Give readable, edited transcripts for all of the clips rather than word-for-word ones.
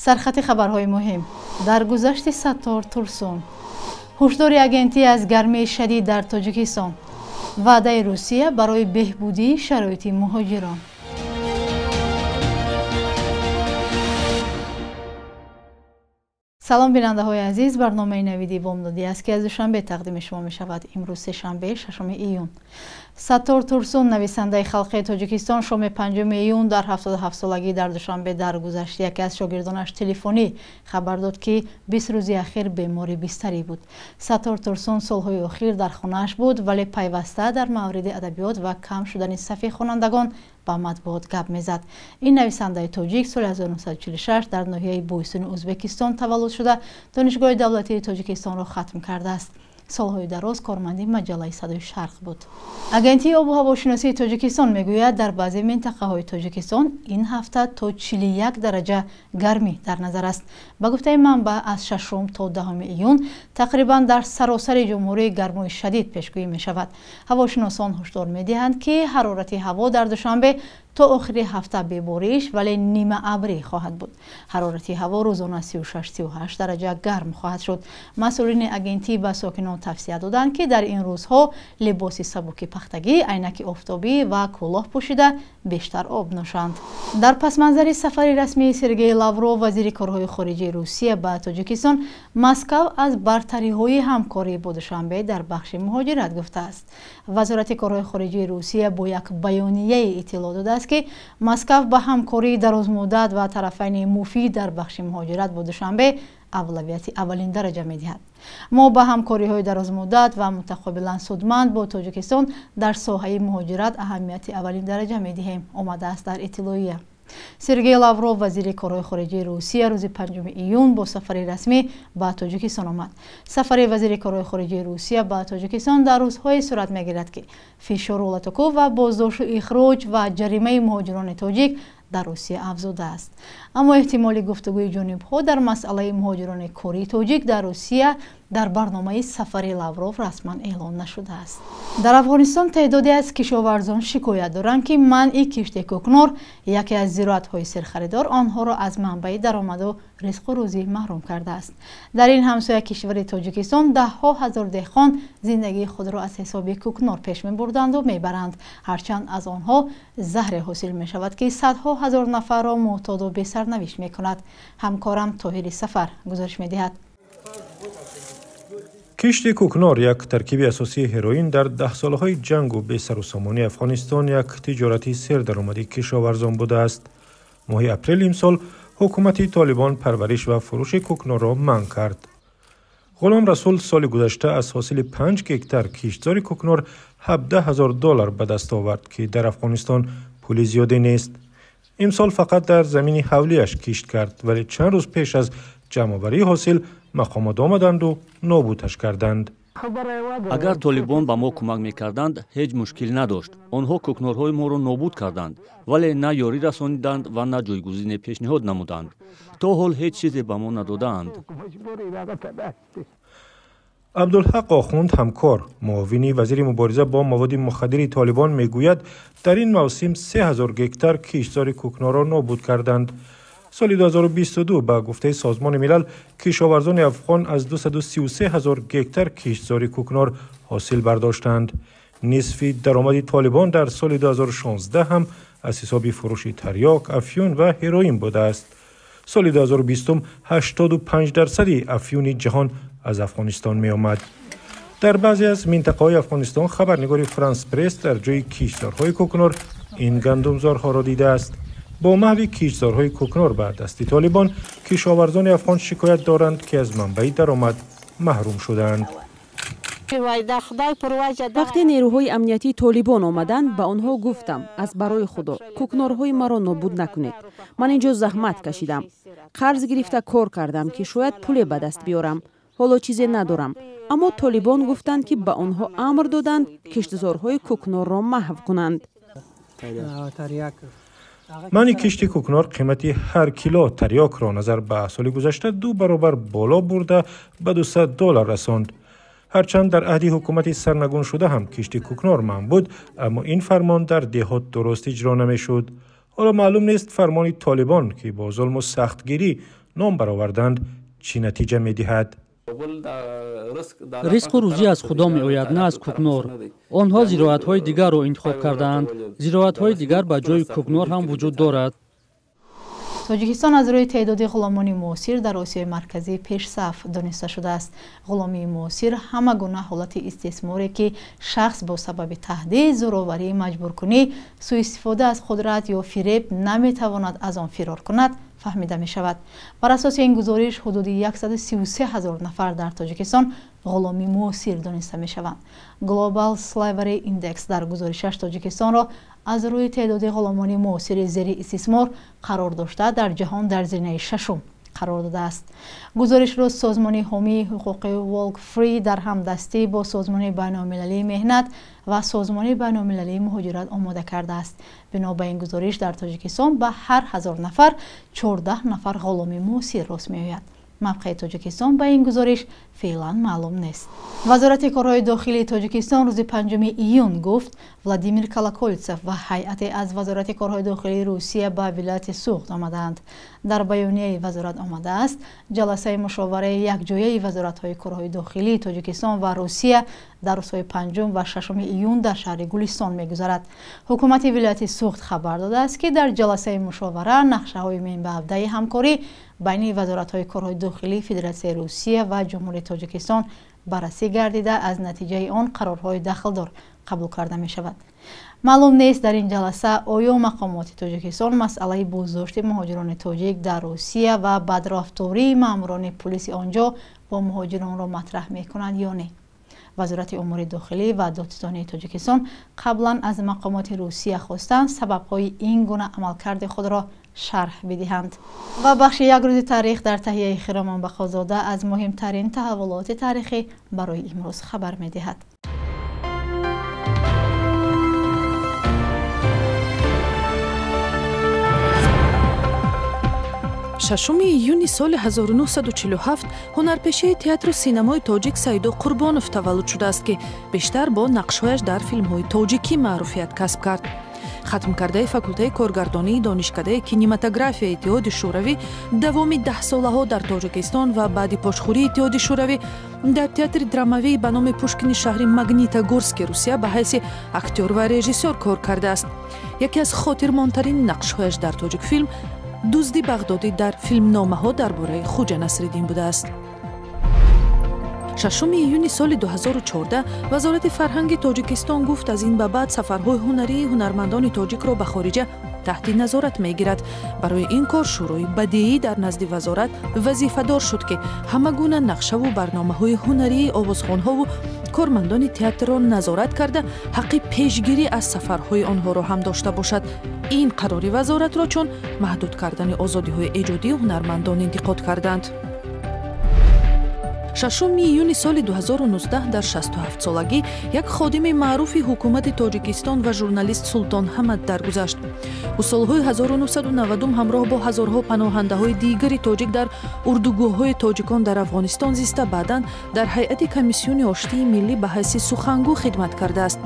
سرخط خبرهای مهم در گذشت ستار ترسون، هشدار آگنتی از گرمی شدید در تاجیکستان، وعده روسیه برای بهبودی شرایط مهاجران. سلام بیننده های عزیز، برنامه نویدی بامدادی است که از دوشنبه تقدیم شما می شود. امروز سه‌شنبه 6 ایون. ستار تورسون نویسنده خلق تاجیکستان شام 5 ایون در 77 سالگی در دوشنبه درگذشت یکی از شاگردانش تلفنی خبر داد که 20 روز اخیر بیماری بستری بود. ستار تورسون سالهای اخیر در خانه‌اش بود ولی پیوسته در مورد ادبیات و کم شدن صف خوانندگان با مطبوعات گپ میزد. این نویسنده تاجیک سال 1946 در ناحیه بویسون ازبکستان تولد شده دانشگاه دولتی تاجیکستان را ختم کرده است. سالهای دراز کارمندی مجله صدای شرق بود. آگنتی آب و هواشناسی تاجیکستان میگوید در بعضی منطقه های تاجیکستان این هفته تا 41 درجه گرمی در نظر است. با گفته منبع از 6 تا 10 ایون تقریبا در سراسر جمهوری گرمای شدید پیشگویی می شود. هواشناسان هشدار می دهند که حرارت هوا در دوشنبه تا آخر هفته بباریش ولی نیمه ابری خواهد بود. حرارت هوا روزانه 36-38 درجه گرم خواهد شد. مسئولین آگنتی به ساکنان توصیه دادند که در این روزها لباس سبک پختگی، عینک آفتابی و کلاه پوشیده بیشتر آب نوشند. در پس منظر سفر رسمی سرگئی لاوروف وزیر کارهای خارجه روسیه به تاجیکستان، مسکو از برتری های همکاری با دوشنبه در بخش مهاجرت گفته است. وزارت کارهای خارجه روسیه با یک بیانیه اطلاع داده است که مسکو به همکاری درازمدت و طرفین مفید در بخش مهاجرت با دوشنبه اولویت اولین درجه می‌دهد. ما به همکاری‌های درازمدت و متقابلا سودمند با تاجیکستان در ساحه مهاجرت اهمیت اولین درجه می‌دهیم، آمده است در اطلاعیه. سرگئی لاوروف وزیر کارهای خارجه روسیه روز 5 ایون با سفر رسمی به تاجیکستان آمد. سفر وزیر کارهای خارجه روسیه به تاجیکستان در روزهای صورت می‌گیرد که فشار ولاتوکو و بازداشت و اخراج و جریمه مهاجران تاجیک در روسیه افزوده است. اما احتمال گفتگوی جانب‌ها در مسئله مهاجران کاری تاجیک در روسیه در برنامه سفر لاوروف رسما اعلان نشده است. در افغانستان تعدادی از کشاورزان شکایت دارند که منع کشت کوکنار، یکی از زراعت‌های سرخریدار، آنها را از منبع درآمد و رزق و روزی محروم کرده است. در این همسایه کشور تاجیکستان ده‌ها هزار دهقان زندگی خود را از حساب کوکنار پیش می‌بردند و می‌برند، هرچند از آنها زهر حاصل می‌شود که صدها هزار نفر را معتاد و بی‌سرنوشت می‌کند. همکارم طاهر سفر گزارش می‌دهد. کشت کوکنار، یک ترکیب اساسی هروئین، در 10 سالهای جنگ و بی سر و سامانی افغانستان یک تجارتی سردرآمدی کشاورزان بوده است. ماه اپریل امسال حکومت طالبان پرورش و فروش کوکنار را منع کرد. غلام رسول سال گذشته از حاصل 5 هکتار کشتزار کوکنار $17,000 به دست آورد که در افغانستان پول زیادی نیست. امسال فقط در زمین حولیش کشت کرد ولی چند روز پیش از جمع‌آوری حاصل مقامات آمدند و نابودش کردند. اگر طالبان به ما کمک میکردند هیچ مشکل نداشت. آنها کوکنارهای ما را نابود کردند ولی نه یاری رسانیدند و نه جایگزین پیشنهاد نمودند. تا حال هیچ چیزی به ما ندادند. عبدالحق آخوند همکار معاون وزیر مبارزه با مواد مخدر طالبان میگوید در این موسم 3000 هکتار کشتزار کوکنار را نابود کردند. سال 2022 با گفته سازمان ملل کشاورزان افغان از 233,000 هکتار کشتزار کوکنار حاصل برداشتند. نصف درآمد طالبان در سال 2016 هم از حساب فروش تریاک، افیون و هروئین بوده است. سال 2020 85% افیون جهان از افغانستان می آمد. در بعضی از منطقه‌های افغانستان خبرنگار فرانس پرس در جای کشتزارهای کوکنار این گندمزارها را دیده است. با محو کشتزارهای کوکنار بر دست طالبان، کشاورزان افغان شکایت دارند که از منبع درآمد محروم شدند. وقتی نیروهای امنیتی طالبان آمدند به آنها گفتم از برای خدا کوکنارهای مرا نابود نکنید. من اینجا زحمت کشیدم، قرض گرفته کار کردم که شاید پول به دست بیارم. حالا چیزی ندارم. اما طالبان گفتند که به آنها امر دادند کشتزارهای کوکنار را محو کنند. منع کشت کوکنار قیمت هر کیلو تریاک را نظر به سال گذشته 2 برابر بالا برده به $200 رساند. هرچند در عهد حکومت سرنگون شده هم کشت کوکنار ممنوع بود، اما این فرمان در دهات درست اجرا نمیشد. حالا معلوم نیست فرمان طالبان که با ظلم و سختگیری نام برآوردند چی نتیجه می‌دهد؟ رزق و روزی از خدا می‌آید، نه از کوکنور. آنها زراعت‌های دیگر را انتخاب کردند. زراعت‌های دیگر به جای کوکنور هم وجود دارد. توجیکستان از روی تعداد غلامان معاصر در آسیای مرکزی پیش صف دانسته شده است. غلامی معاصر همه گونه حالت استثماری که شخص با سبب تهدید، زورآوری، مجبورکنی، سوء استفاده از قدرت یا فریب نمیتواند از آن فرار کند فهمیده می شود. بر اساس این گزارش حدود 133,000 نفر در تاجیکستان غلامی معاصر دانسته می شوند. گلوبال سلیوری ایندکس در گزارشش تاجیکستان را از روی تعداد غلامان معاصر زیر استثمار قرار داشته در جهان در زمینه ششم قرار داده است. گزارش را سازمان حامی حقوق والک فری در همدستی با سازمان بین‌المللی مهنت و سازمان بین‌المللی مهاجرت آماده کرده است. بنا به این گزارش در تاجیکستان به هر 1000 نفر 14 نفر غلامی معاصر راست می‌آید. موقع تاجیکستان به این گزارش فعلا معلوم نیست. وزارت کارهای داخلی تاجیکستان روز 5 ایون گفت ولادیمیر کالاکولتسف و هیئت از وزارت کارهای داخلی روسیه به ولایت سوخت آمدند. در بیانیه وزارت آمده است جلسه مشاوره یکجایی وزارت‌های کارهای داخلی تاجیکستان و روسیه در روزهای 5 و 6 ایون در شهر گلستان می‌گذرد. حکومت ولایت سوخت خبر داده است که در جلسه مشاوره نقشه‌های منبع همکاری بین وزارت‌های کارهای داخلی فدراسیون روسیه و جمهوری تاجیکستان بررسی گردیده از نتیجه آن قرارهای داخلدار قبول کرده می شود. معلوم نیست در این جلسه آیا مقامات تاجیکستان مسئله بازداشت مهاجران تاجیک در روسیه و بدرفتاری ماموران پلیس آنجا با مهاجران را مطرح می کنند یا نه. وزارت امور داخلی و دادستانی تاجیکستان قبلا از مقامات روسیه خواستند سبب‌های این گونه عملکرد خود را شرح بدهند. و بخش یک روز تاریخ در تهیه خرامان بخازاده از مهمترین تحولات تاریخی برای امروز خبر می‌دهد. 6 июни соли 1947 ҳунарпешии театру синамои тоҷик Саидо Қурбонов таваллуд шудааст, ки бештар бо нақшҳояш дар филмҳои тоҷикӣ маъруфият касб кард. хатмкардаи факултаи коргардонии донишкадаи кинематографияи Иттиҳоди Шӯравӣ давоми 10 солаҳо дар Тоҷикистон ва баъди пошхӯрии Иттиҳоди Шӯравӣ дар театри драмавии ба номи Пушкини шаҳри Магнитогорски Русия ба ҳайси актёр ва режиссёр кор кардааст. яке аз хотирмонтарин нақшҳояш дар тоҷикфилм дузди бағдодӣ дар филмномаҳо дар бораи Хуҷа Насриддин будааст. 6 июни соли 2014 вазорати фарҳанги Тоҷикистон гуфт аз ин ба баъд сафарҳои ҳунарии ҳунармандони тоҷикро ба хориҷа таҳти назорат мегирад. барои ин кор шӯрои бадеӣ дар назди вазорат вазифадор шуд, ки ҳама гуна нақшаву барномаҳои ҳунарии овозхонҳову кормандони театрро назорат карда ҳаққи пешгирӣ аз сафарҳои онҳоро ҳам дошта бошад. ин қарори вазоратро чун маҳдуд кардани озодиҳои эҷодии ҳунармандон интиқод карданд. 6 июни соли 2019 дар 67-солагӣ як ходими маъруфи ҳукумати Тоҷикистон ва журналист Султон Ҳамад даргузашт. ӯ солҳои 1990 ҳамроҳ бо ҳазорҳо паноҳандаҳои дигари тоҷик дар урдугоҳҳои тоҷикон дар Афғонистон зиста баъдан дар ҳайати комиссиони оштии миллӣ ба ҳайси сухангӯ хидмат кардааст.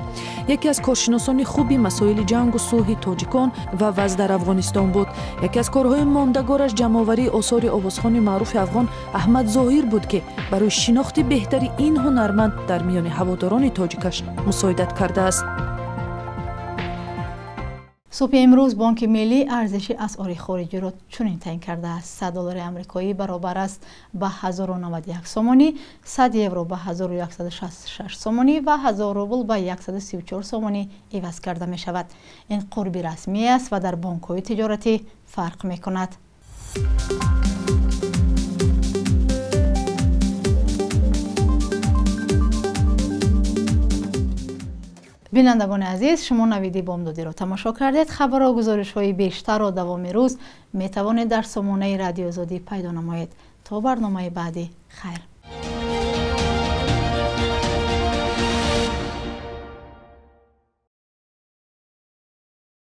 яке аз коршиносони хуби масоили ҷангу сулҳи тоҷикон ва вазъ дар Афғонистон буд. яке аз корҳои мондагораш ҷамъоварии осори овозхони маъруфи афғон Аҳмад Зоҳир буд, ки барои шинохти беҳтари ин ҳунарманд дар миёни ҳаводорони тоҷикаш мусоидат кардааст. صبح امروز بانک ملی ارزش اسعار خارجی را چنین تعیین کرده است. 100 دلار آمریکایی برابر است به 1091 سومانی، 100 یورو به 1166 سومانی و 1000 روبل به 134 سومانی عوض کرده می شود. این قرب رسمی است و در بانک‌های تجارتی فرق می کند. بینندگان عزیز، شما نویدی بامدادی را تماشا کردید. خبر و گزارش های بیشتر و دوام روز می توانید در سامانه رادیو آزادی پیدا نمایید. تا برنامه بعدی، خیر.